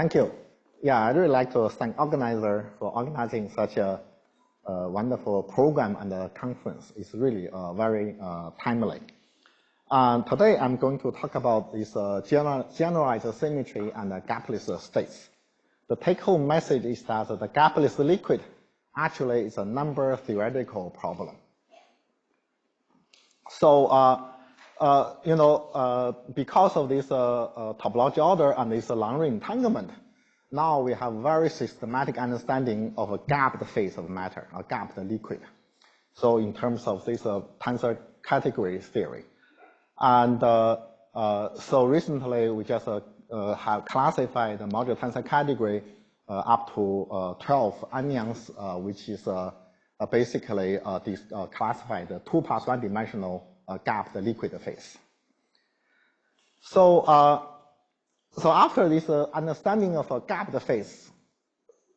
Thank you. Yeah, I'd really like to thank organizer for organizing such a wonderful program and the conference. It's really very timely. Today I'm going to talk about this generalized symmetry and gapless states. The take-home message is that the gapless liquid actually is a number theoretical problem. So, because of this topology order and this long-range entanglement, now we have very systematic understanding of a gapped phase of matter, a gapped liquid. So in terms of this tensor category theory. And so recently we just have classified the modular tensor category up to 12 anions, which is basically classified 2 + 1 dimensional gapped liquid phase. So, after this understanding of a gapped phase,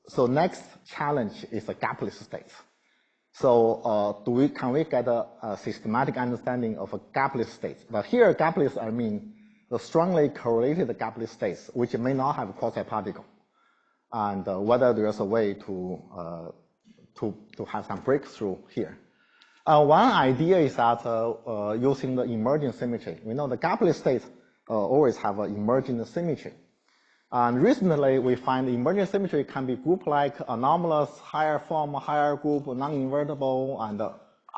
so next challenge is a gapless state. So can we get a systematic understanding of a gapless state? But here gapless, I mean the strongly correlated gapless states, which may not have quasi-particle, and whether there's a way to have some breakthrough here. One idea is that using the emerging symmetry. We know the gapless states always have an emerging symmetry. And recently we find the emerging symmetry can be group-like, anomalous, higher form, higher group, non-invertible, and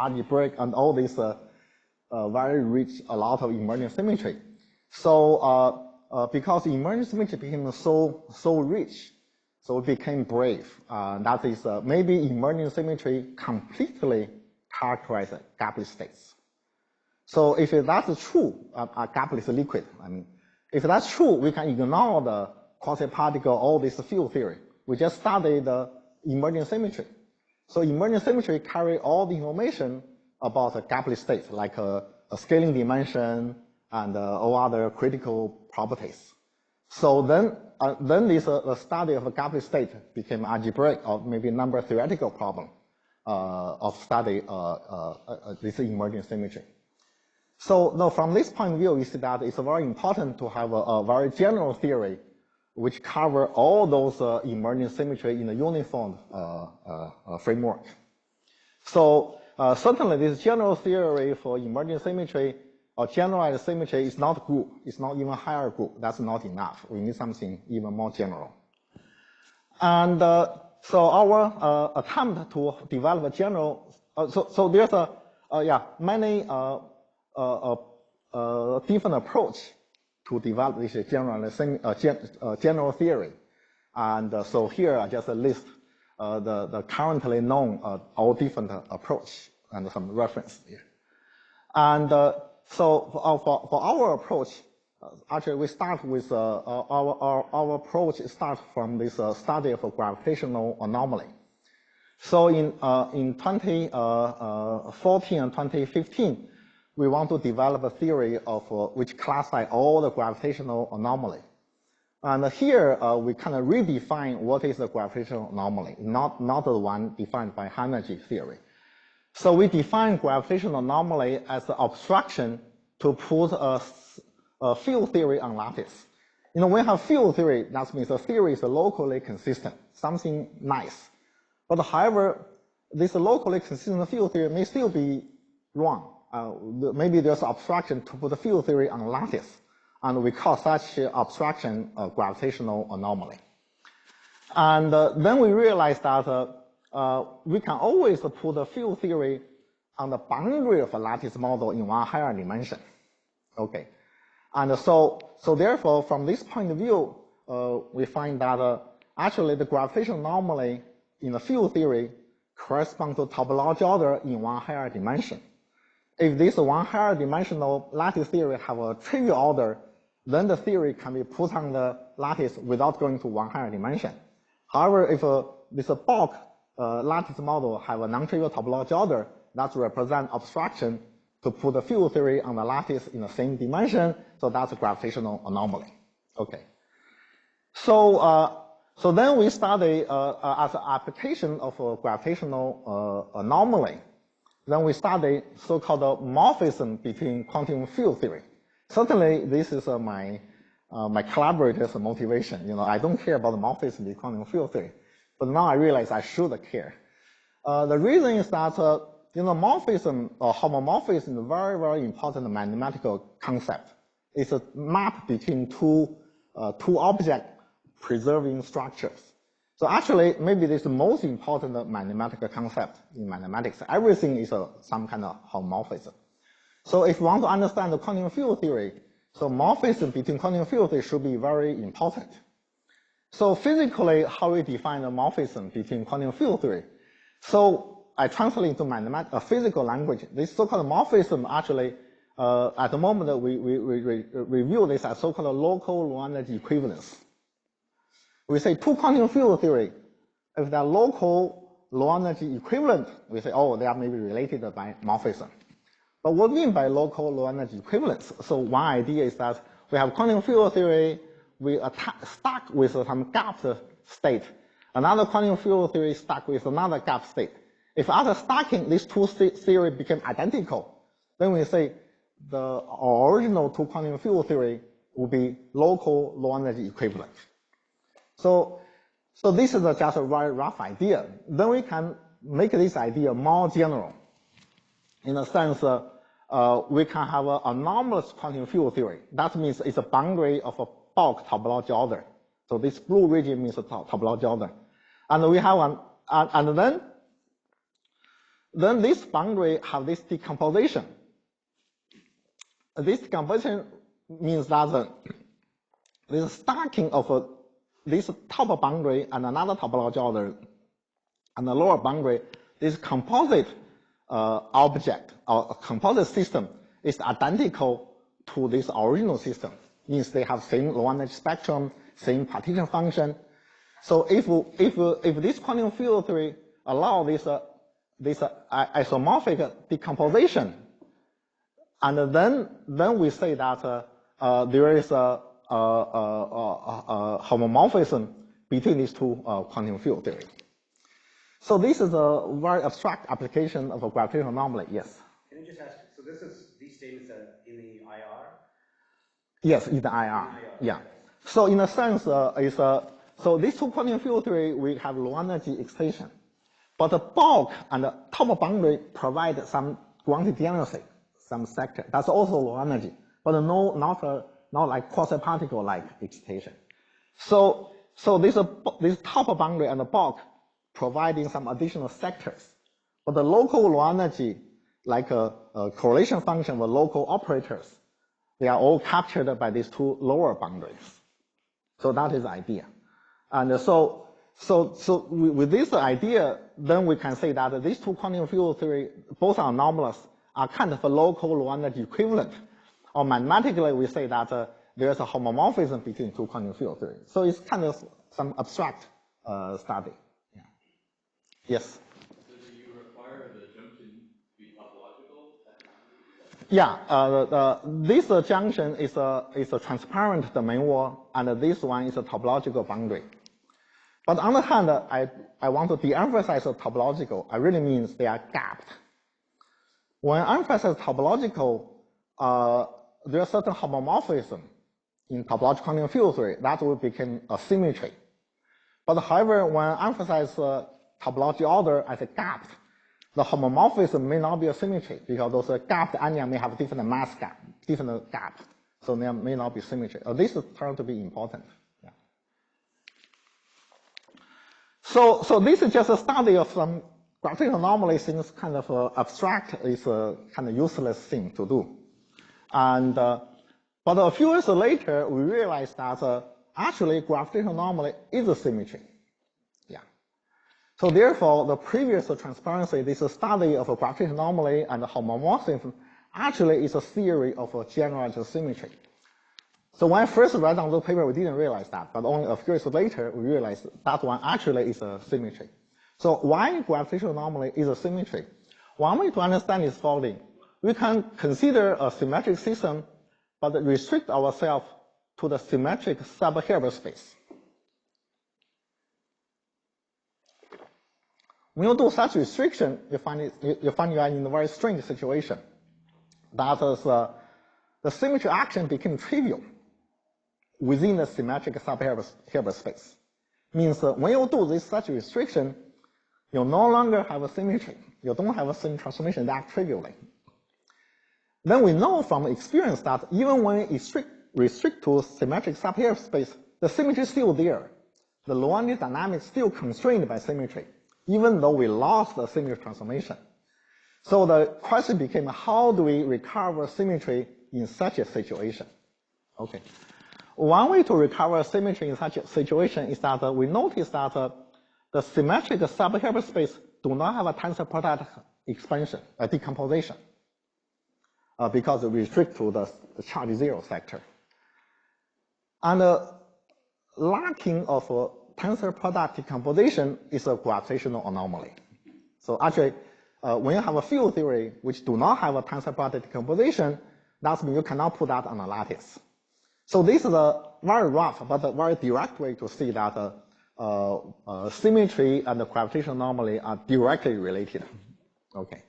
algebraic, and all these very rich, a lot of emerging symmetry. So because emerging symmetry became so rich, so it became brave. That is maybe emerging symmetry completely characterizes gapless states. So if that's true, a gapless liquid, I mean, if that's true, we can ignore the quasi-particle, all this field theory. We just study the emergent symmetry. So emergent symmetry carry all the information about the gapless states, like a scaling dimension and all other critical properties. So then this study of a gapless state became algebraic or maybe number theoretical problem of study this emergent symmetry. So now from this point of view, we see that it's very important to have a very general theory which cover all those emergent symmetry in a uniform framework. So certainly this general theory for emergent symmetry or generalized symmetry is not group. It's not even higher group. That's not enough. We need something even more general. And so our attempt to develop a general, so there's many different approach to develop this general theory. And so here I just list the currently known all different approach and some reference here. And so for our approach, actually we start with our approach starts from this study of a gravitational anomaly. So in 2014 and 2015, we want to develop a theory of which classify all the gravitational anomaly. And here we kind of redefine what is a gravitational anomaly, not the one defined by energy theory. So we define gravitational anomaly as the obstruction to put a field theory on lattice. You know, when we have field theory, that means the theory is locally consistent, something nice. But however, this locally consistent field theory may still be wrong. Maybe there's obstruction to put the field theory on lattice, and we call such obstruction a gravitational anomaly. And then we realized that we can always put the field theory on the boundary of a lattice model in one higher dimension. Okay, and so therefore, from this point of view, we find that actually the gravitational anomaly in the field theory corresponds to topology order in one higher dimension. If this one higher dimensional lattice theory have a trivial order, then the theory can be put on the lattice without going to one higher dimension. However, if this bulk lattice model have a non-trivial topology order, that represents obstruction to put the field theory on the lattice in the same dimension, so that's a gravitational anomaly. Okay. So so then we study as an application of a gravitational anomaly. Then we study so-called morphism between quantum field theory. Certainly, this is my my collaborators' motivation. I don't care about the morphism in quantum field theory, but now I realize I should care. The reason is that morphism or homomorphism is a very, very important mathematical concept. It's a map between two objects preserving structures. So actually, maybe this is the most important mathematical concept in mathematics. Everything is some kind of homomorphism. So if you want to understand the quantum field theory, so morphism between quantum field theory should be very important. So physically, how we define the morphism between quantum field theory? So I translate into physical language. This so-called morphism actually, at the moment, we review this as so-called local low energy equivalence. We say two quantum field theory, if they're local low energy equivalent, we say, oh, they are maybe related by morphism. But what we mean by local low energy equivalence? So one idea is that we have quantum field theory, we stuck with some gapped state. Another quantum field theory stuck with another gap state. If after stacking, these two theories become identical, then we say the original two quantum field theory will be local low energy equivalent. So this is just a very rough idea. Then we can make this idea more general. In a sense, we can have an anomalous quantum field theory. That means it's a boundary of a bulk topology order. So this blue region means a topology order. And we have then this boundary have this decomposition. This decomposition means that this stacking of this top boundary and another topology order and the lower boundary, this composite object or composite system is identical to this original system. Means they have same low energy spectrum, same partition function. So if this quantum field theory allow this isomorphic decomposition, and then we say that there is a homomorphism between these two quantum field theories. So this is a very abstract application of a gravitational anomaly. Yes. Can I just ask? So these statements are in the IR. Yes, in the IR. Yeah. So in a sense, so these two quantum field theory we have low energy excitation, but the bulk and the top boundary provide some grounded density, some sector. That's also low energy, but not like quasi-particle like excitation. So this top boundary and the bulk providing some additional sectors, but the local low energy, like a correlation function with local operators, they are all captured by these two lower boundaries. So that is the idea. And so with this idea, then we can say that these two quantum field theory, both are anomalous, are kind of a local low energy equivalent. Or mathematically, we say that there's a homomorphism between two quantum field theories. So it's kind of some abstract study. Yeah. Yes? So do you require the junction to be topological? Yeah, this junction is a transparent domain wall, and this one is a topological boundary. But on the other hand, I want to de-emphasize the topological. I really means they are gapped. When I emphasize topological, there are certain homomorphism in topological quantum field theory that will become a symmetry. But however, when I emphasize topology order as a gapped, the homomorphism may not be a symmetry because those gapped anion may have different mass gap, different gap. So there may not be symmetry. This is turned to be important. Yeah. So this is just a study of some gravitational anomaly. Seems kind of abstract. It's a kind of useless thing to do. And but a few years later, we realized that actually gravitational anomaly is a symmetry. Yeah. So therefore, the previous transparency, this study of a gravitational anomaly and homomorphism, actually is a theory of a generalized symmetry. So when I first read on the paper, we didn't realize that, but only a few years later, we realized that one actually is a symmetry. So why gravitational anomaly is a symmetry? One way to understand is following. We can consider a symmetric system, but restrict ourselves to the symmetric sub-Hilbert space. When you do such restriction, you find you are in a very strange situation. That is, the symmetry action became trivial. within the symmetric subhilbert space. Means when you do this such restriction, you no longer have a symmetry. You don't have a symmetry transformation that trivially. Then we know from experience that even when we restrict to symmetric subhilbert space, the symmetry is still there. The low energy dynamics still constrained by symmetry, even though we lost the symmetry transformation. So the question became, how do we recover symmetry in such a situation? Okay. One way to recover symmetry in such a situation is that we notice that the symmetric subhilbert space do not have a tensor product expansion, decomposition, because we restrict to the charge zero sector. And lacking of tensor product decomposition is a gravitational anomaly. So actually, when you have a field theory which do not have a tensor product decomposition, that means you cannot put that on a lattice. So this is a very rough but a very direct way to see that symmetry and the gravitational anomaly are directly related. Okay.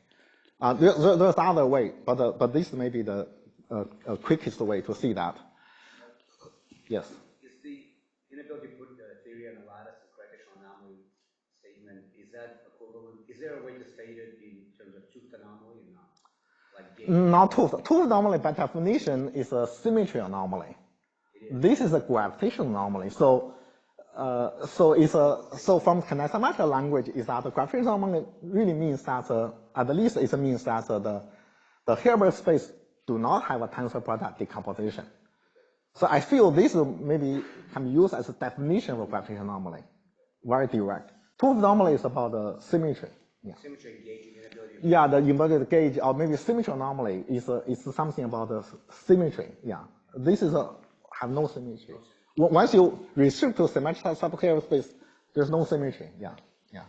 There's other way, but this may be the quickest way to see that. Yes. Is the inability to put the theory on a lattice, the gravitational anomaly statement, is that equivalent? Is there a way to state it in terms of tooth anomaly or not? Like not tooth. Tooth anomaly by definition is a symmetry anomaly. This is a gravitational anomaly. So so from kinematic language is that the gravitational anomaly really means that at least it means that the Hilbert space do not have a tensor product decomposition. So I feel this maybe can be used as a definition of gravitational anomaly, very direct. Tooth anomaly is about the symmetry. Yeah. Symmetry engaging inability. Yeah, the inverted gauge or maybe symmetry anomaly is something about the symmetry. Yeah, this is have no symmetry. Once you restrict to symmetric subhilbert space, there's no symmetry. Yeah, yeah.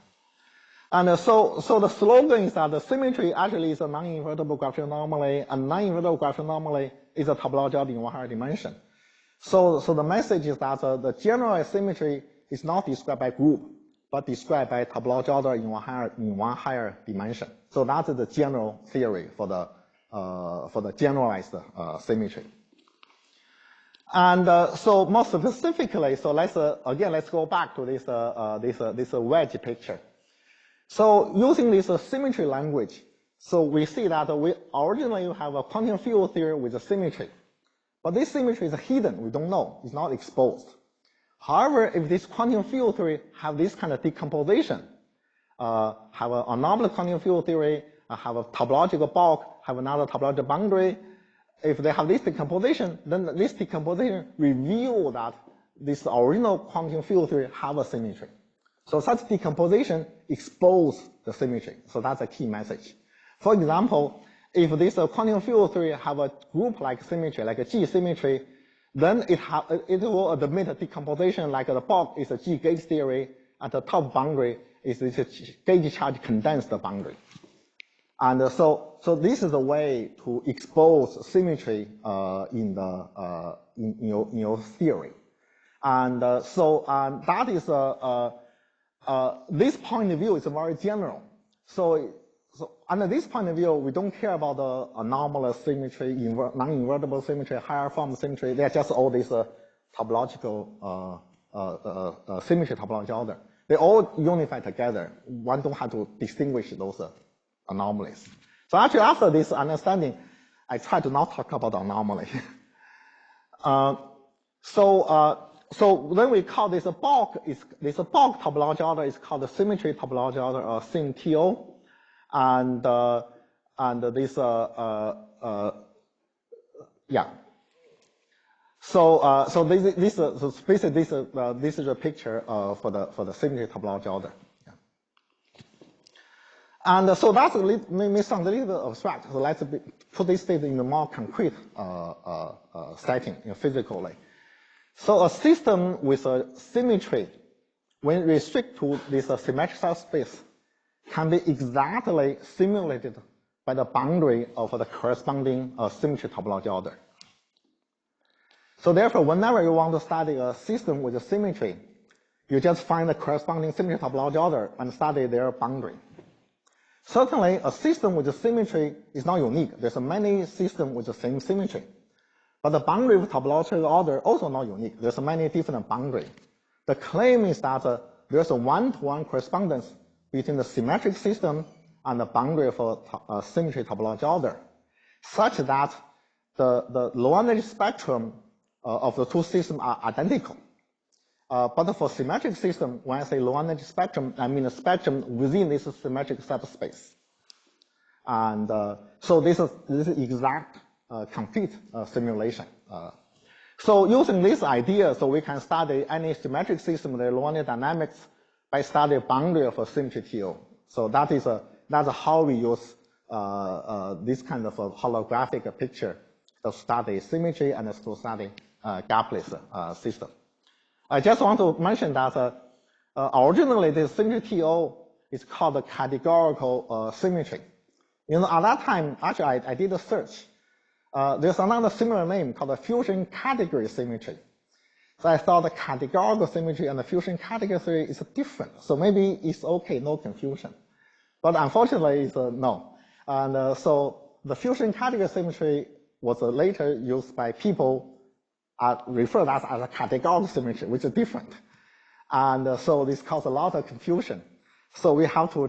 And so the slogan is that the symmetry actually is a non-invertible gravitational anomaly, and non-invertible gravitational anomaly is a topology in one higher dimension. So the message is that the generalized symmetry is not described by group, but described by topology order in one higher dimension. So that is the general theory for the generalized symmetry. And so more specifically, so let's go back to this wedge picture. So using this symmetry language, so we see that we originally have a quantum field theory with a symmetry, but this symmetry is hidden. We don't know. It's not exposed. However, if this quantum field theory have this kind of decomposition, have an anomalous quantum field theory, have a topological bulk, have another topological boundary, if they have this decomposition, then this decomposition reveal that this original quantum field theory have a symmetry. So such decomposition expose the symmetry. So that's a key message. For example, if this quantum field theory have a group-like symmetry, like a G symmetry, then it will admit a decomposition like the bulk is a G gauge theory, and the top boundary is this gauge charge condensed boundary. And so this is a way to expose symmetry in your theory. And that is this point of view is very general. So under this point of view, we don't care about the anomalous symmetry, non-invertible symmetry, higher form symmetry. They're just all these topological symmetry topology order. They all unify together. One don't have to distinguish those anomalies. So actually, after this understanding, I try to not talk about the anomaly. So then we call this bulk topology order is called the symmetry topology order, or SymTO, and this yeah. So this is a picture for the symmetry topology order. Yeah. And so that may sound a little bit abstract. So let's put this data in a more concrete setting, physically. So a system with a symmetry, when restricted to this symmetric subspace, can be exactly simulated by the boundary of the corresponding symmetry topology order. So therefore, whenever you want to study a system with a symmetry, you just find the corresponding symmetry topology order and study their boundary. Certainly, a system with a symmetry is not unique. There's many systems with the same symmetry. But the boundary of topological order also not unique. There's many different boundary. The claim is that there's a one-to-one correspondence between the symmetric system and the boundary of symmetry topological order, such that the low energy spectrum of the two systems are identical. But for symmetric system, when I say low energy spectrum, I mean the spectrum within this symmetric subspace. And so this is exact complete simulation. So using this idea, so we can study any symmetric system, the low energy dynamics, by studying boundary of a symmetry TO. So that's how we use this kind of a holographic picture to study symmetry and to study gapless system. I just want to mention that originally this symmetry TO is called the categorical symmetry. You know, at that time, actually I did a search. There's another similar name called the fusion category symmetry. So I thought the categorical symmetry and the fusion category symmetry is different. So maybe it's okay, no confusion. But unfortunately, it's no. And so the fusion category symmetry was later used by people refer to as a categorical symmetry, which is different. And so this caused a lot of confusion. So we have to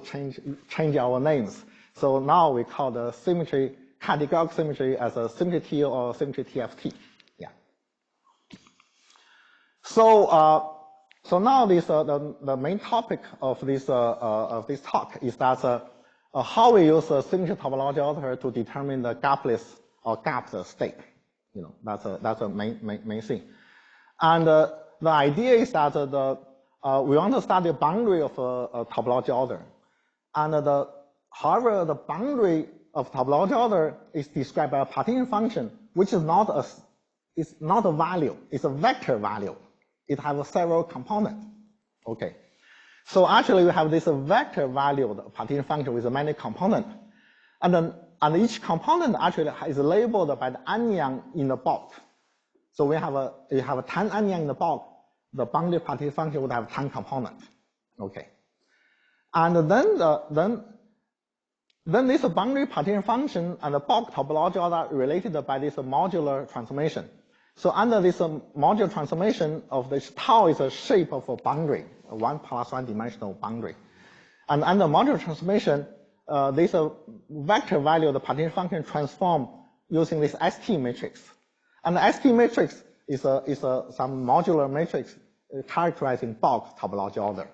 change our names. So now we call the symmetry, categorical symmetry, as a symmetry TO or symmetry TFT. Yeah. So so now this the main topic of this talk is that how we use symmetry topological order to determine the gapless or gapped state. You know, that's a main thing. And the idea is that we want to study the boundary of a topological order. And however, the boundary of topological order is described by a partition function, which is not a value, it's a vector value. It has several components. Okay. So actually we have this vector value partition function with many components. And each component actually is labeled by the anion in the bulk. So you have 10 anion in the bulk, the boundary partition function would have 10 components. Okay. And then this boundary partition function and the bulk topology are related by this modular transformation. So under this modular transformation of this tau is a shape of a boundary, a 1+1 dimensional boundary. And under modular transformation, this vector value of the partition function transform using this ST matrix. And the ST matrix is some modular matrix characterizing bulk topology order.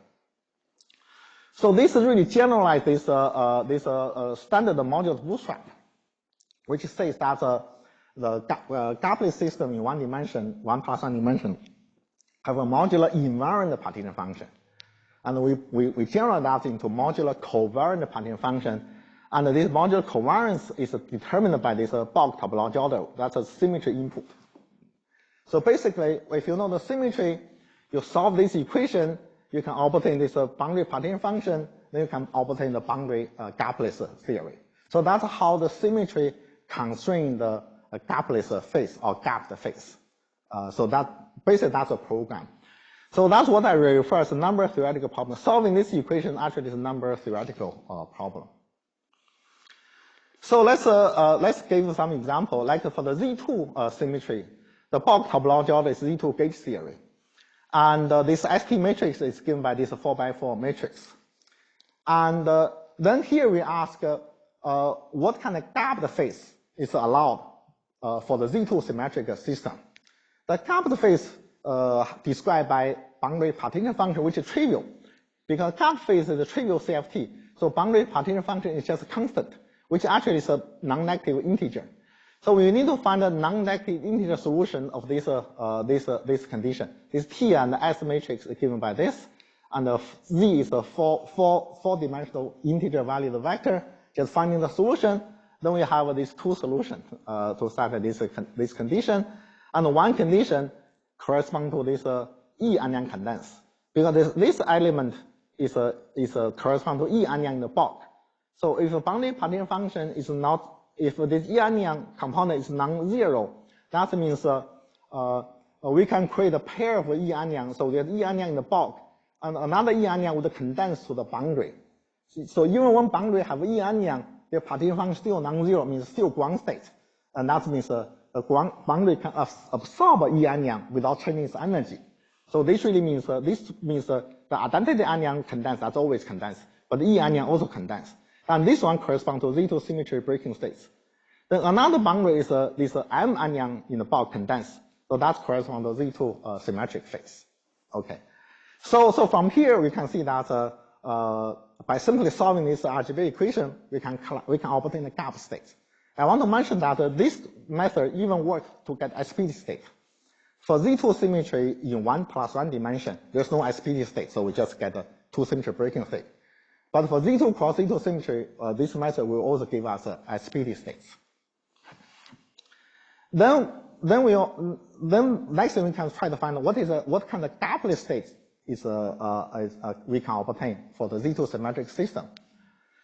So this is really generalized this standard modular bootstrap, which says that the gapless system in 1+1 dimension, have a modular invariant partition function. And we generalize that into modular covariant partition function. And this modular covariance is determined by this bulk topology order. That's a symmetry input. So basically, if you know the symmetry, you solve this equation, you can obtain this boundary partition function, then you can obtain the boundary gapless theory. So that's how the symmetry constrain the gapless phase or gapped phase. So basically that's a program. So that's what I refer as a number theoretical problem. Solving this equation actually is a number theoretical problem. So let's give some example. Like for the Z2 symmetry, the bulk topology order is Z2 gauge theory. And this ST matrix is given by this 4x4 matrix. And then here we ask what kind of gapped phase is allowed for the Z2 symmetric system. The gapped phase described by boundary partition function, which is trivial, because gapped phase is a trivial CFT. So boundary partition function is just a constant, which actually is a non-negative integer. So we need to find a non-negative integer solution of this condition. This T and the S matrix is given by this, and the Z is a four-dimensional integer valued vector. Just finding the solution, then we have these two solutions to satisfy this condition, and one condition corresponds to this E anion condense, because this element is correspond to E anion in the bulk. So if a boundary partition function is not, if this E anion component is non-zero, that means we can create a pair of E anion. So there's E anion in the bulk, and another E anion would condense to the boundary. So even when boundary have E anion, their partition function still non-zero, means still ground state, and that means the boundary can absorb E anion without changing its energy. So this really means the identity anion condense, that's always condensed, but the E anion also condense. And this one corresponds to Z2 symmetry breaking states. Then another boundary is this M anion in the bulk condense. So that corresponds to Z2 symmetric phase. Okay. So from here we can see that by simply solving this RGB equation, we can obtain the gap state. I want to mention that this method even works to get SPD state. For Z2 symmetry in 1+1 dimension, there's no SPD state, so we just get a 2 symmetry breaking state. But for Z2 cross Z2 symmetry, this method will also give us SPD states. Then next thing we can try to find out what kind of gapless state we can obtain for the Z2 symmetric system.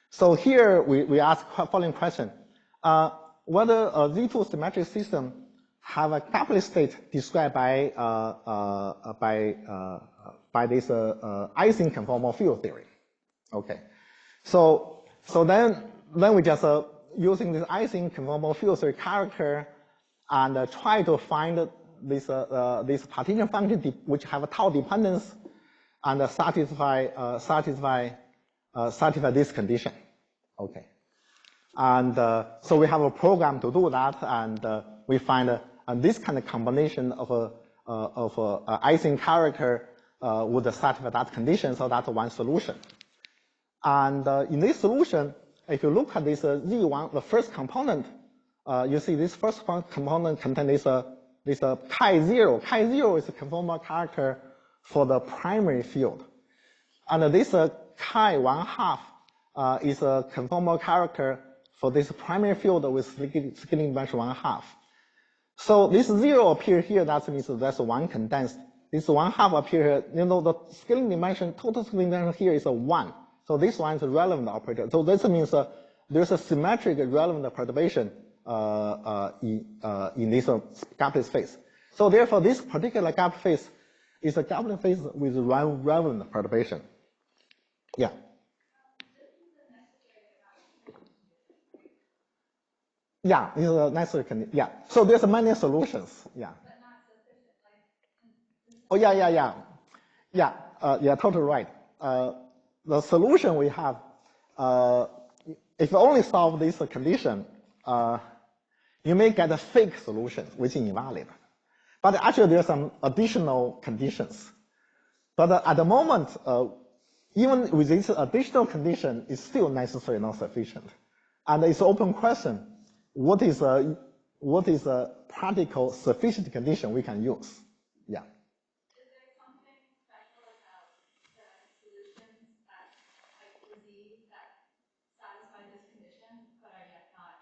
So here we ask the following question: whether a Z2 symmetric system have a gapless state described by this Ising conformal field theory. Okay, so then we just using this Ising conformal field theory character and try to find this partition function which have a tau dependence and satisfy this condition. Okay, and so we have a program to do that, and we find this kind of combination of Ising character would satisfy that condition. So that's one solution. And in this solution, if you look at this Z1, the first component, you see this first component contains this chi0. Chi0 is a conformal character for the primary field. And this chi1/2 is a conformal character for this primary field with scaling dimension 1/2. So this 0 appear here, that means that's one condensed. This 1/2 appear here, the scaling dimension, total scaling dimension here is a 1. So this one is a relevant operator. So this means there's a symmetric relevant perturbation in this gapless phase. So therefore, this particular gap phase is a gapless phase with relevant perturbation. Yeah. Yeah, this is a necessary condition. Yeah. So there's many solutions. Yeah. Oh yeah. Yeah, totally right. The solution we have, if you only solve this condition, you may get a fake solution, which is invalid. But actually, there are some additional conditions. But at the moment, even with this additional condition, it's still necessary, not sufficient. And it's an open question: what is a practical sufficient condition we can use? Yeah. Is there something special about the solutions for Z that satisfy this condition, but are yet not?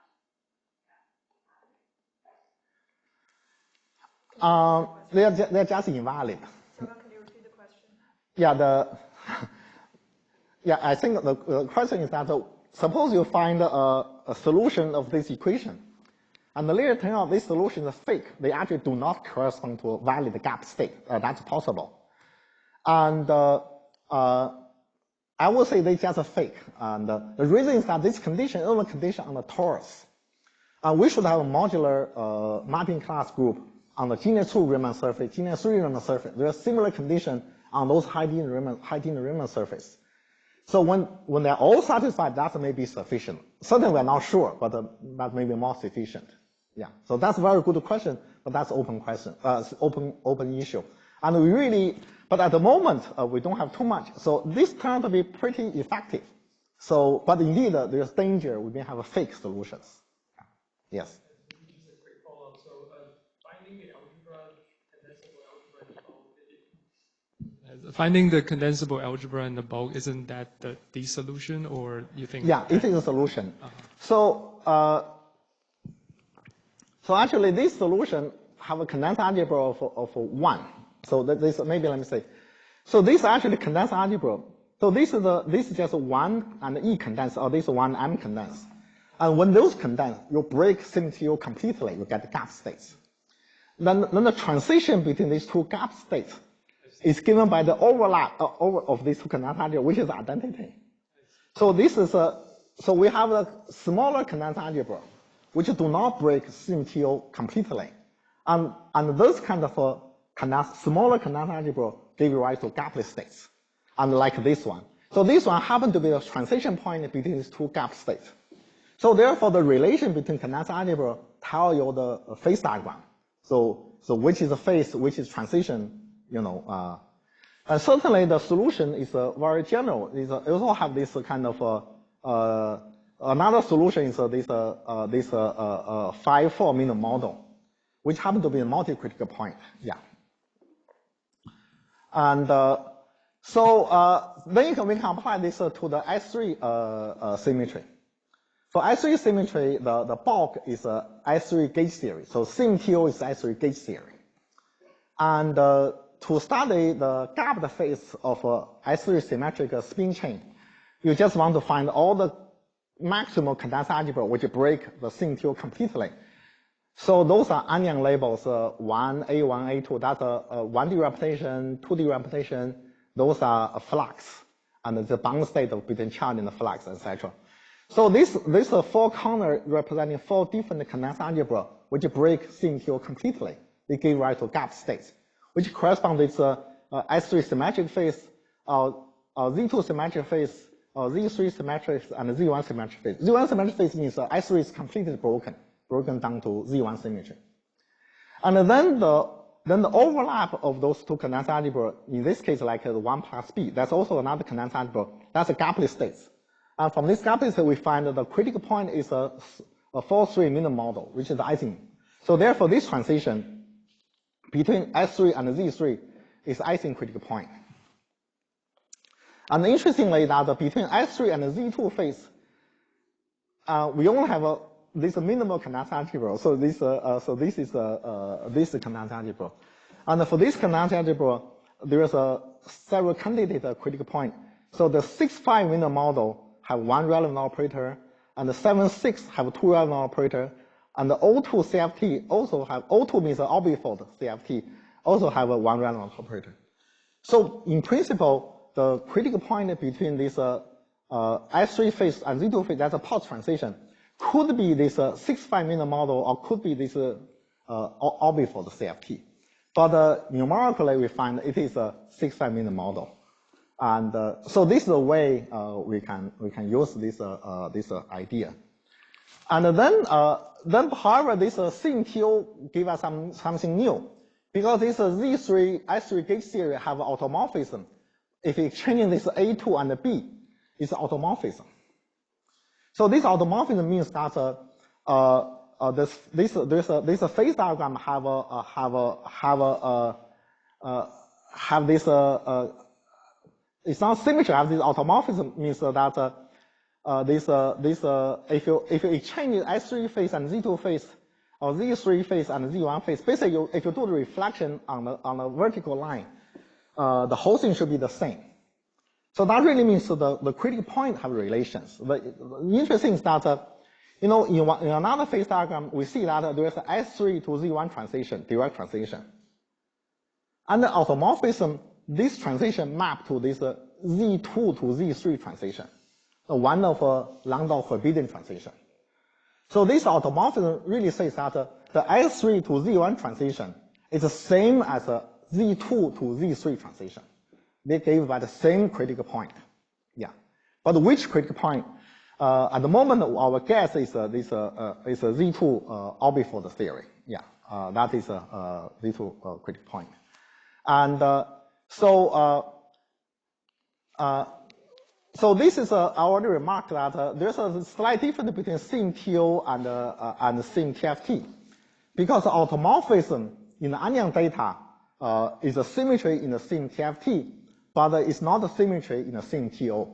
They're just invalid. So can you repeat the question? Yeah, I think the question is that suppose you find a solution of this equation, and later turn out this solution is fake. They actually do not correspond to a valid gap state. That's possible. And I would say they just a fake. And the reason is that this condition is only condition on the torus. We should have a modular mapping class group on the genus 2 Riemann surface, genus 3 Riemann surface. There are similar conditions on those high dimension Riemann surface. So when they're all satisfied, that may be sufficient. Certainly we're not sure, but that may be more sufficient. Yeah. So that's a very good question, but that's open question, open issue. And we really, but at the moment we don't have too much. So this turned to be pretty effective. So, but indeed there's danger we may have fake solutions. Yes. Just a quick follow-up. So finding the algebra, condensable algebra in the bulk, finding the condensable algebra in the bulk, isn't that the solution, or you think? Yeah, it is a solution. So actually this solution have a condensed algebra of 1. So this, maybe let me say. So this actually condensed algebra. So this is just 1 and E condensed, or this 1 M condensed. And when those condense, you break symmetry completely, you get the gap states. Then the transition between these two gap states is given by the overlap of these two condensed algebra, which is identity. So this is so we have a smaller condensed algebra, which do not break CMTO completely. And those kind of smaller condensed algebra give rise to gapless states, unlike this one. So this one happened to be a transition point between these two gap states. So therefore, the relation between condensed algebra tell you the phase diagram. So which is a phase, which is transition, you know. And certainly the solution is very general. It also have this kind of another solution is this 5-4 minimum model, which happen to be a multi-critical point. Yeah. And then we can apply this to the S3 symmetry. For S3 symmetry, the bulk is S3 gauge theory. So CMTO is S3 gauge theory. And to study the gap phase of S3 symmetric spin chain, you just want to find all the maximal condensed algebra which break the CMTO completely. So those are onion labels, 1, A1, A2, that's a 1D representation, 2D representation, those are a flux, and the bound state between charge and the flux, etc. So this 4 corner representing 4 different condensed algebra which break CMTO completely. They give rise to gap states, which correspond to S3 symmetric phase, Z2 symmetric phase, Z3 symmetric phase, and Z1 symmetric phase. Z1 symmetric phase means S3 is completely broken down to Z1 symmetry. And then the overlap of those two condensed algebra, in this case like 1 plus B, that's also another condensed algebra, that's a gapless states. And from this gapless state, we find that the critical point is a 4-3 minimum model, which is the Ising. So therefore, this transition between S3 and Z3 is Ising critical point. And interestingly, that between S3 and Z2 phase, we only have this minimal condensed algebra. So this is this condensed algebra. And for this condensed algebra, there is several candidate critical point. So the 6-5 minimum model have 1 relevant operator, and the 7-6 have 2 relevant operator, and the O2 CFT also have, O2 means orbifold CFT, also have a 1 relevant operator. So in principle, the critical point between this S3 phase and Z2 phase, that's a pulse transition, could be this 6-5 minimum model, or could be this orbifold CFT. But numerically, we find it is a 6-5 minimum model. And so this is a way we can use this idea. And then however, this CMTO give us something new, because this Z3 S3 gauge theory have automorphism. If you exchange this A2 and B, it's automorphism. So this automorphism means that this phase diagram have this it's not symmetry. Have this automorphism means that if you exchange S3 phase and Z2 phase, or Z3 phase and Z1 phase, basically if you do the reflection on the vertical line, the whole thing should be the same. So that really means the critical point have relations. The interesting is that in another phase diagram, we see that there is an S3 to Z1 transition, direct transition. And the automorphism, this transition map to this Z2 to Z3 transition, one of Landau forbidden transition. So this automorphism really says that the S3 to Z1 transition is the same as a Z2 to Z3 transition. They gave by the same critical point. Yeah. But which critical point? At the moment, our guess is this is a Z2 orbifold theory. Yeah. That is a Z2 critical point. And so this is I already remarked that there's a slight difference between CMTO and CMTFT, because automorphism in the onion data is a symmetry in the CMTFT, but it's not a symmetry in the CMTO.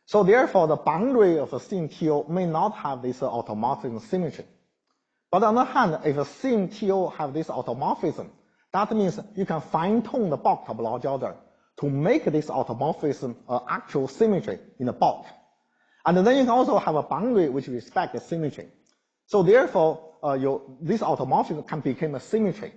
So therefore, the boundary of the CMTO may not have this automorphism symmetry. But on the other hand, if a CMTO have this automorphism, that means you can fine-tune the bulk topology order to make this automorphism actual symmetry in the bulk. And then you can also have a boundary which respects the symmetry. So therefore, this automorphism can become a symmetry.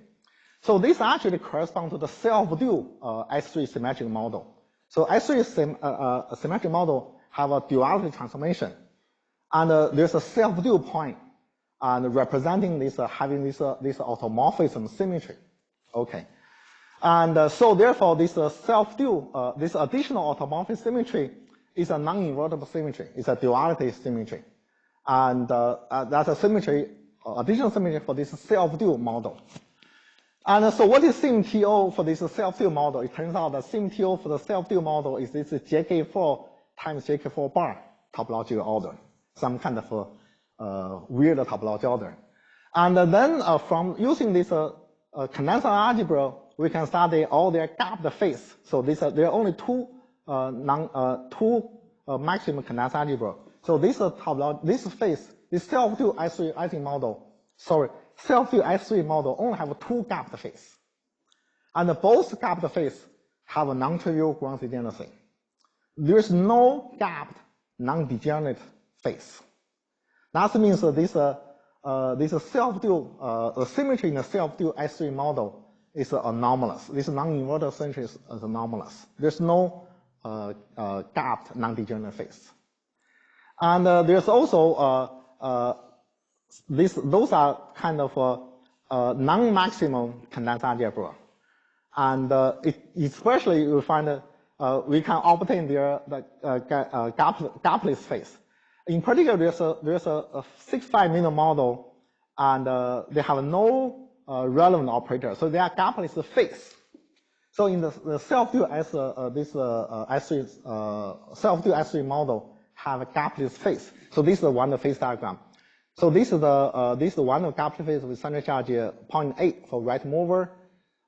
So this actually corresponds to the self-dual S3 symmetric model. So S3 symmetric model have a duality transformation, and there's a self-dual point. and representing this, having this automorphism symmetry. Okay. And so therefore this self-dual, this additional automorphic symmetry is a non-invertible symmetry. It's a duality symmetry. And that's a symmetry, additional symmetry for this self-dual model. And so what is SymTO for this self-dual model? It turns out that SymTO for the self-dual model is this JK4 times JK4 bar topological order, some kind of weird topological order. And then from using this condenser algebra, we can study all their gapped phase. So there are only two maximum condenser algebra. So this phase, this self-dual S3 model, self-dual S3 model only have two gapped phase. And both gapped phase have a non-trivial ground degeneracy. There's no gapped non-degenerate phase. That means this self-dual, the symmetry in the self-dual S3 model is anomalous. This non-invertible symmetry is anomalous. There's no gapped non-degenerate phase. And there's also those are kind of non-maximum condenser algebra. And especially you find we can obtain the gapless phase. In particular, there's a 6-5 minor model, and they have no relevant operator, so they are gapless phase. So in the self-dual self-dual S3 model have a gapless phase. So this is one phase diagram. So this is one gapless phase with center charge 0.8 for right mover,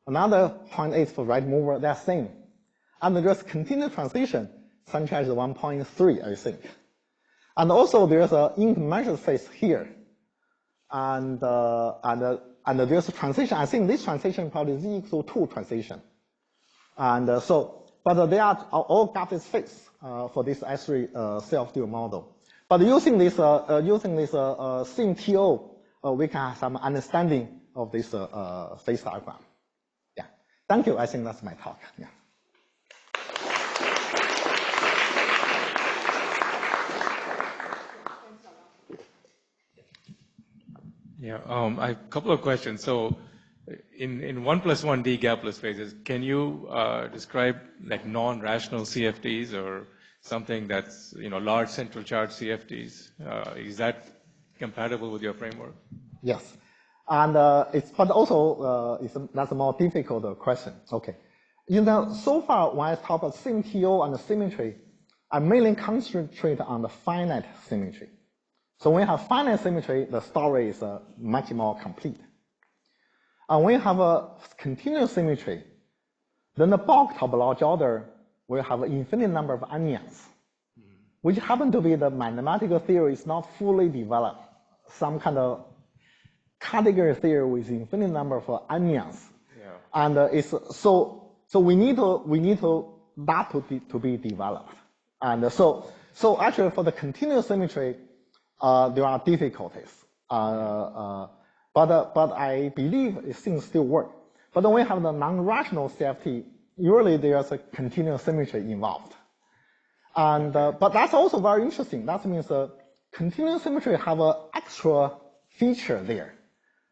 another 0.8 for right mover. They're same. And there's continuous transition, center charge 1.3, I think. And also there's an incommensurate phase here, and there's a transition. I think this transition probably is equal to 2 transition. And but they are all gapless phase for this S3 self-dual model. But using this SymTO, we can have some understanding of this phase diagram. Yeah. Thank you. I think that's my talk. Yeah. Yeah, I have a couple of questions. So in 1+1D gapless phases, can you describe like non-rational CFTs or something that's, large central charge CFTs? Is that compatible with your framework? Yes. And but also that's a more difficult question. Okay. So far when I talk about SymTO and the symmetry, I mainly concentrate on the finite symmetry. So when we have finite symmetry, the story is much more complete. And when we have a continuous symmetry, then the bulk topological order will have an infinite number of anyons, which happen to be the mathematical theory is not fully developed. Some kind of category theory with infinite number of anyons. Yeah. And it's so we need that to be developed. And so actually for the continuous symmetry, there are difficulties, but I believe things still work. But when we have the non-rational CFT, usually there's a continuous symmetry involved. And but that's also very interesting. That means continuous symmetry have an extra feature there.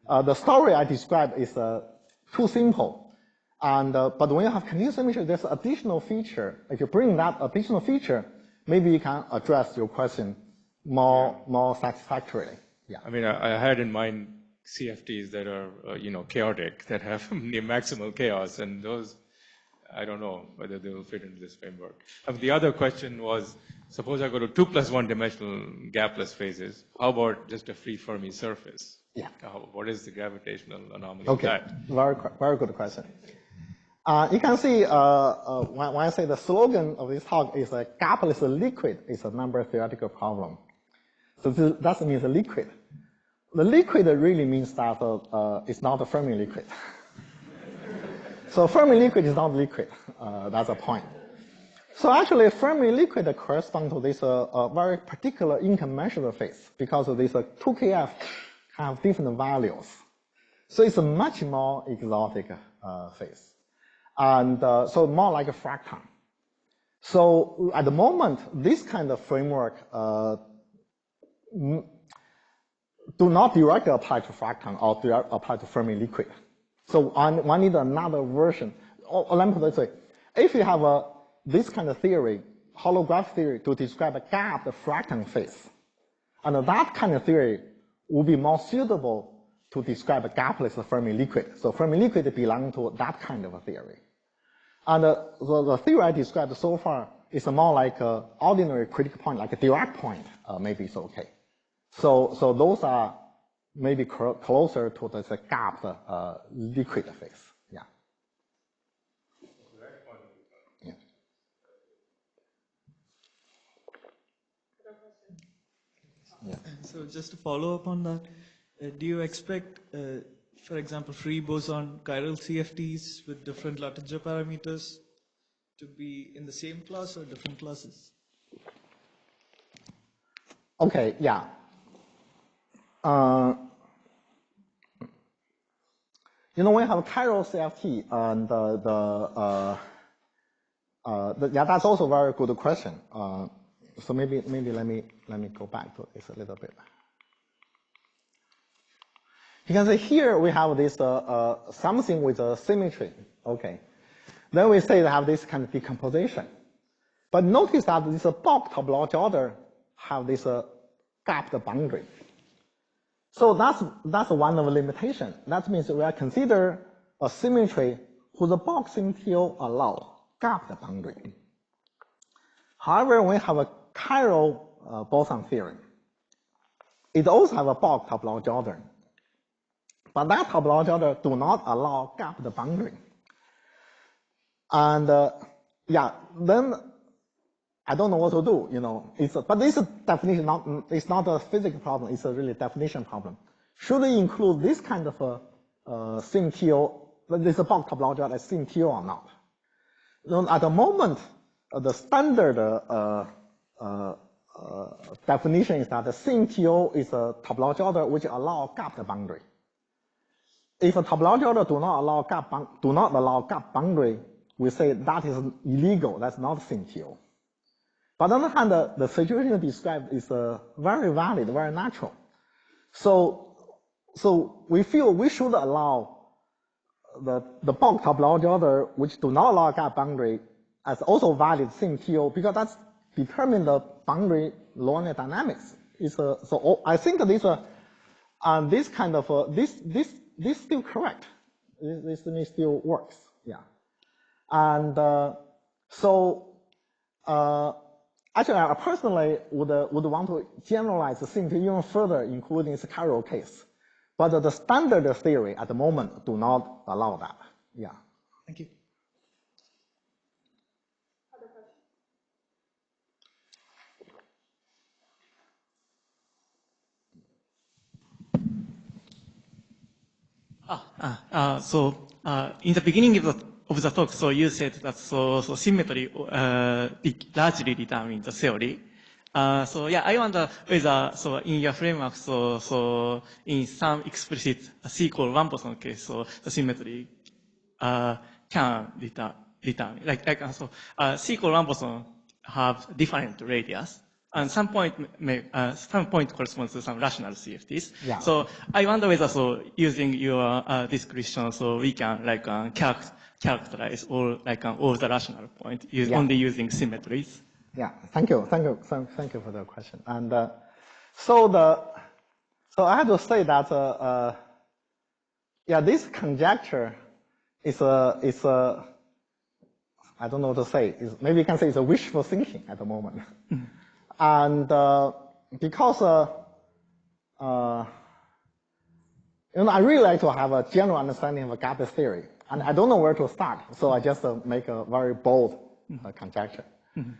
The story I described is too simple. And but when you have continuous symmetry, there's an additional feature. If you bring that additional feature, maybe you can address your question more satisfactorily. Yeah. I mean, I had in mind CFTs that are, chaotic, that have near maximal chaos, and those, I don't know whether they will fit into this framework. The other question was, suppose I go to 2+1 dimensional gapless phases, how about just a free Fermi surface? Yeah. What is the gravitational anomaly of that? Very good question. You can see when I say the slogan of this talk is a gapless liquid is a number theoretical problem. So that means a liquid. The liquid really means that it's not a Fermi liquid. So Fermi liquid is not liquid. That's a point. So actually, Fermi liquid corresponds to this very particular incommensurable phase because of this 2kF have different values. So it's a much more exotic phase. And so more like a fracton. So at the moment, this kind of framework do not directly apply to fracton or apply to Fermi liquid. So one need another version. Or let me put it this way. If you have this kind of theory, holographic theory, to describe a gapped fracton phase, and that kind of theory would be more suitable to describe a gapless Fermi liquid. So Fermi liquid belong to that kind of a theory. And the theory I described so far is more like an ordinary critical point, like a Dirac point, maybe it's okay. So those are maybe closer to the gapped liquid phase. Yeah. Yeah. Yeah. So just to follow up on that, do you expect, for example, free boson chiral CFTs with different Luttinger parameters to be in the same class or different classes? Okay, yeah. You know, we have chiral CFT, and yeah, that's also a very good question. So maybe let me go back to this a little bit. You can see here we have this something with a symmetry. Okay, then we say they have this kind of decomposition. But notice that this bulk topology order have this gapped boundary. So that's one of the limitation. That means we are consider a symmetry whose bulk CMTO allow gapped boundary. However, we have a chiral boson theory. It also have a bulk topology order. But that topology order do not allow gapped boundary. And yeah, then I don't know what to do, you know. But this is definition, it's not a physics problem, it's a really definition problem. Should we include this kind of CMTO, this bulk topology order as CMTO or not? At the moment, the standard definition is that the CMTO is a topology order which allow gapped boundary. If a topology order do not allow gap boundary, we say that is illegal. That's not CMTO. But on the other hand, the situation described is very valid, very natural. So we feel we should allow the bulk topology order which do not allow gap boundary as also valid CMTO because that's determine the boundary linear dynamics. So I think this this kind of this still correct. This still works. Yeah. And actually, I personally would want to generalize the CMTO even further, including this chiral case. But the standard theory at the moment do not allow that. Yeah. Thank you. Other questions? In the beginning of the talk, so you said that so symmetry largely determines the theory. So yeah, I wonder whether so in your framework, so in some explicit C-1 boson case, so the symmetry can determine so C-1 boson have different radius. And some point corresponds to some rational CFTs. Yeah. So I wonder whether so using your description, so we can characterize all all the rational point only using symmetries. Yeah. Thank you for the question. And so I have to say that yeah, this conjecture is I don't know what to say. Maybe you can say it's a wishful thinking at the moment. Mm-hmm. And because you know, I really like to have a general understanding of a gapless theory, and I don't know where to start, so I just make a very bold conjecture. Mm-hmm.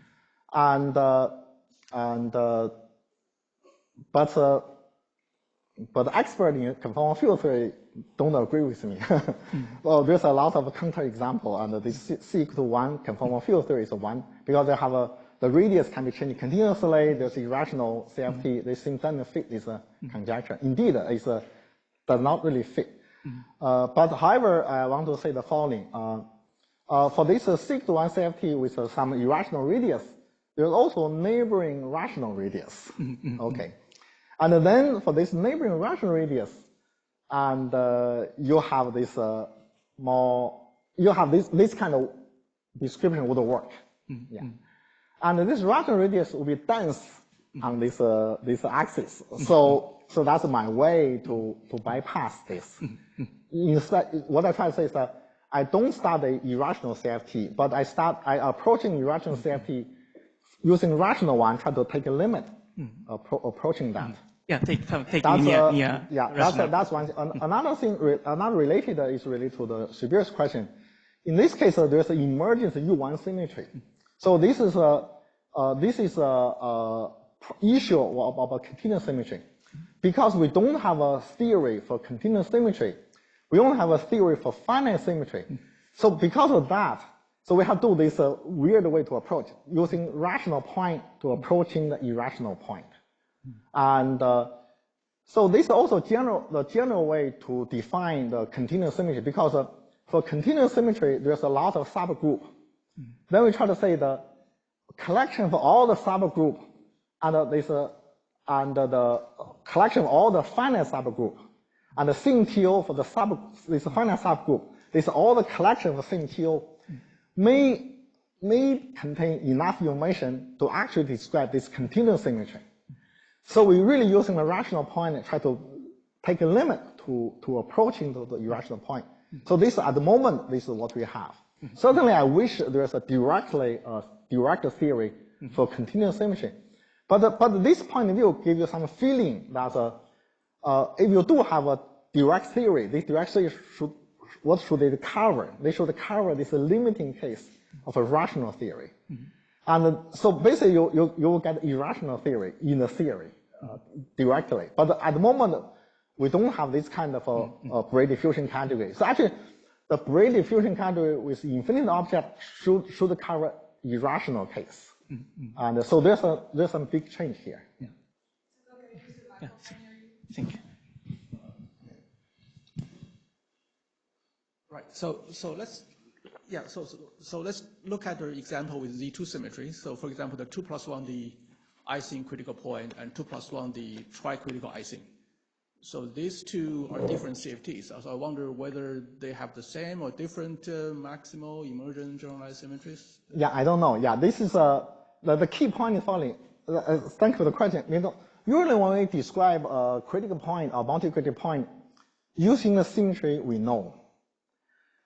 But the expert in conformal field theory don't agree with me. Well, there's a lot of counterexample, and this C=1 conformal field theory is one because they have the radius can be changed continuously. There's irrational CFT. This thing doesn't fit this conjecture. Indeed, it does not really fit. But however, I want to say the following: for this C=1 CFT with some irrational radius, there's also neighboring rational radius. Okay. And then for this neighboring rational radius, and you have this this kind of description would work. Yeah. And this rational radius will be dense on this axis. So that's my way to bypass this. Instead, what I try to say is that I don't start the irrational CFT, but I approaching irrational CFT using rational one, try to take a limit approaching that. Yeah, take That's linear. that's one. Another thing, another related is related to the Shabir's question. In this case, there's an emergence U1 symmetry. So this is a issue about continuous symmetry, because we don't have a theory for continuous symmetry. We only have a theory for finite symmetry. So because of that, so we have to do this weird way to approach, using rational point to approaching the irrational point. And so this is also the general way to define the continuous symmetry, because for continuous symmetry, there's a lot of subgroup. Then we try to say the collection for all the subgroup and the collection of all the finite subgroup, and the CMTO for this finite subgroup, this all the collection of CMTO may contain enough information to actually describe this continuous symmetry. So we're really using a rational point and try to take a limit to approaching the irrational point. So this, at the moment, this is what we have. Certainly, I wish there's a direct theory for continuous symmetry. But this point of view gives you some feeling that if you do have a direct theory, this direct theory what should they cover? They should cover this limiting case of a rational theory. And so basically, you will get irrational theory in the theory directly. But at the moment, we don't have this kind of a Brady diffusion category. So actually, the Brady diffusion category with infinite object should cover irrational case. And so there's some big change here. Yeah. Yeah. Thank you. Right. So let's look at the example with Z2 symmetry. So for example, the 2+1 the icing critical point and 2+1 the tricritical icing. So these two are different CFTs. So I wonder whether they have the same or different maximal emergent generalized symmetries. Yeah, I don't know. Yeah, this is the key point is following. Thank you for the question. Usually when we describe a critical point or multi-critical point, using the symmetry we know.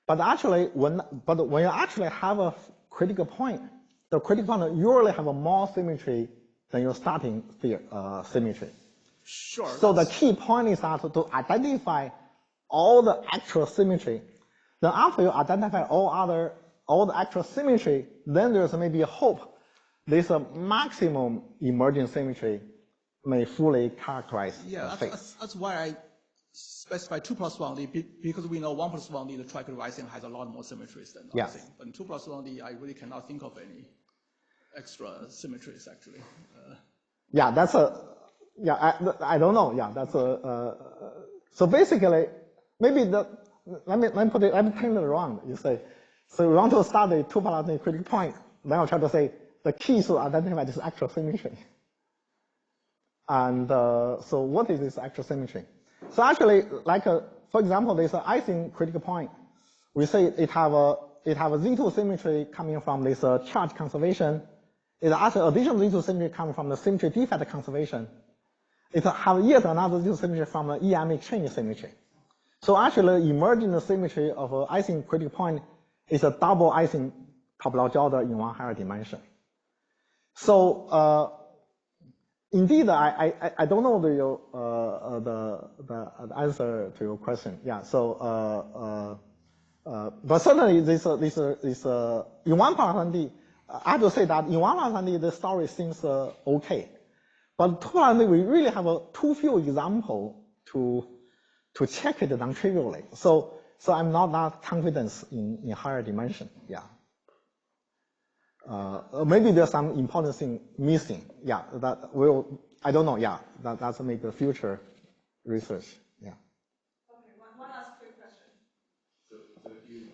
But actually, when you actually have a critical point, the critical point usually have a more symmetry than your starting symmetry. Sure. So the key point is that to identify all the actual symmetry. Then after you identify all the actual symmetry, then there's maybe a hope this maximum emergent symmetry may fully characterize the face. That's why I specify 2+1D, because we know 1+1D, the tricritical icing has a lot more symmetries than the icing. But in 2+1D, I really cannot think of any extra symmetries actually. Yeah, that's I don't know. Yeah, that's so basically, maybe let me turn it around. You say, so we want to start a 2+1 critical point. Then I'll try to say the key to identify this actual symmetry. And so what is this actual symmetry? So actually, like for example, there's an icing critical point. We say it have a Z2 symmetry coming from this charge conservation. It has an additional Z2 symmetry coming from the symmetry defect conservation. It have yet another Z2 symmetry from the EM exchange symmetry. So actually, the emergent symmetry of an icing critical point is a double icing topological order in one higher dimension. So indeed, I don't know the answer to your question. Yeah. So but certainly this in 1+1D, I have to say that in 1+1D the story seems okay, but 2+1D we really have too few example to check it non-trivially. So I'm not that confident in higher dimension. Yeah. Maybe there's some important thing missing. Yeah, that will, I don't know. Yeah, that's make the future research. Yeah. Okay, one last quick question. So if you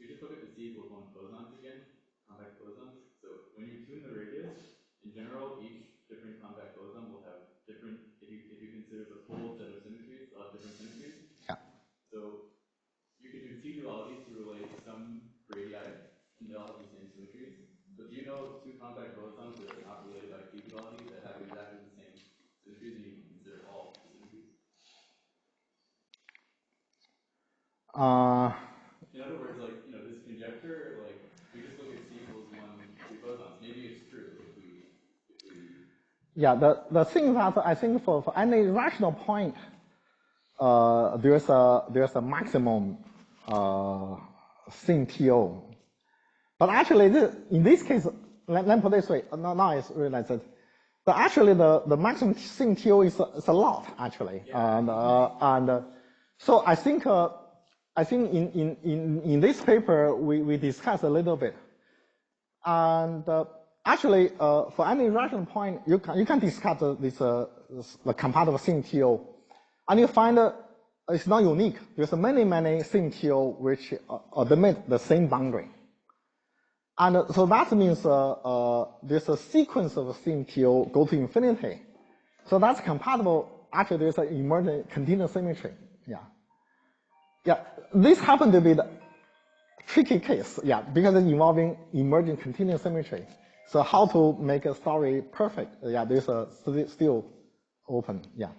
just look at the Z equals 1 bosons again, convex bosons. So when you tune the radius, in general, each different convex boson will have different, if you considers a full set of symmetries, of different symmetries. Yeah. So you can do T-dualities to relate some radii, and they all have the same symmetries. But do you know two compact bosons that are not related by T-dualities that have exactly the same symmetries, and you can consider all the symmetries? In other words, like, you know, this conjecture, like, we just look at C equals 1, 2 bosons. Maybe it's true if we yeah, the thing that I think for any rational point, there's a maximum CTO. But actually, in this case, let me put it this way. Now I realize that. But actually, the maximum CTO is a lot actually, yeah. So I think in this paper we discussed a little bit, and actually for any rational point you can discuss the compatible CTO, and you find it's not unique. There's many CTO which admit the same boundary. And so that means there's a sequence of CMTO go to infinity. So that's compatible. Actually, there's an emergent continuous symmetry. Yeah. Yeah, this happened to be the tricky case. Yeah, because it's involving emergent continuous symmetry. So how to make a story perfect? Yeah, there's still open. Yeah.